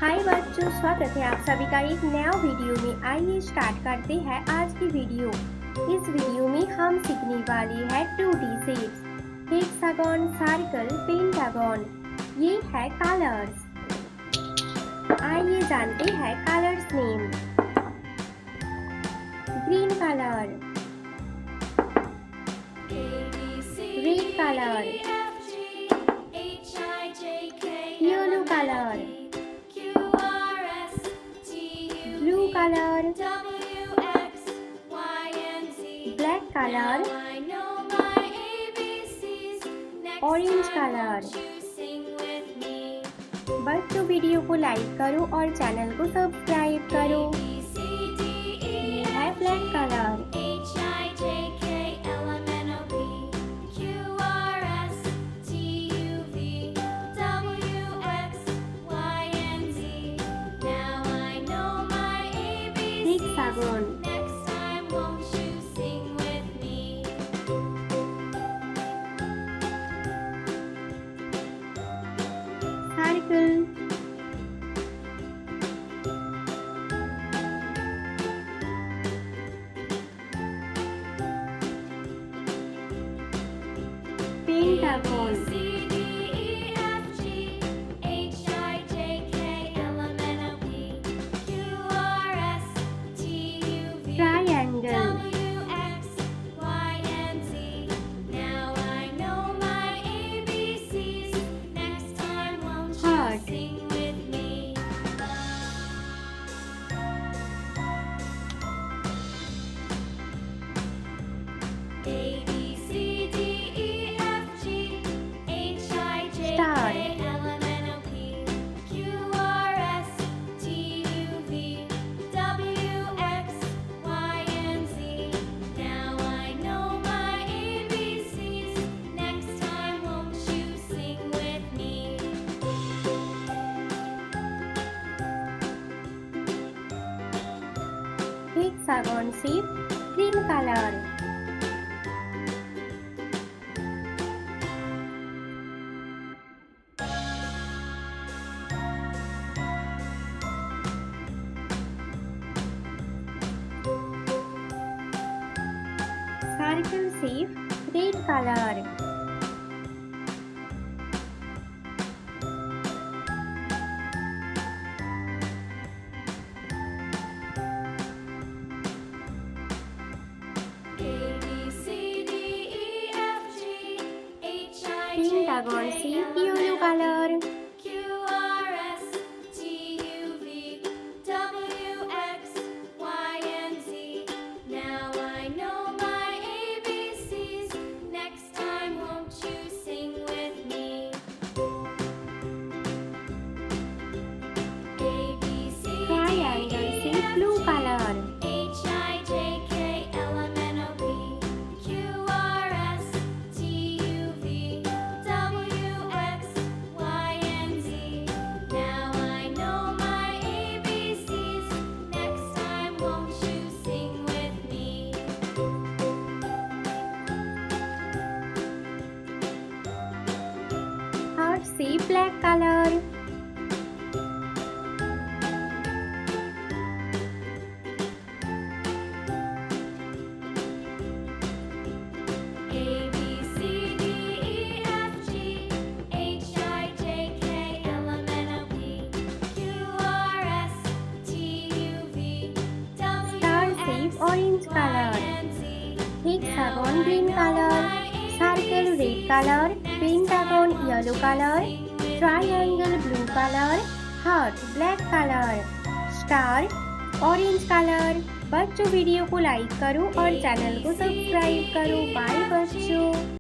हाय बच्चों, स्वागत है आप सभी का एक नया वीडियो में। आइए स्टार्ट करते हैं आज की वीडियो। इस वीडियो में हम सीखने वाले हैं 2D shapes, hexagon, circle, pentagon. ये है कलर्स। आइए जानते हैं colours name. Green colour, red colour, yellow colour, blue color, black color, orange color। बच्चों वीडियो को लाइक करो और चैनल को सब्सक्राइब करो। ये है black colour, hexagon, circle, pentagon, triangle, heart, star, hexagon shape, green colour, circle shape, red colour, pentagon shape, yellow colour, triangle shape, blue colour, heart shape, black colour, orange color, hexagon green color, circle red color, pentagon yellow color, triangle blue color, heart black color, star orange color। बच्चों video को like करो और channel को subscribe करो। Bye बच्चों।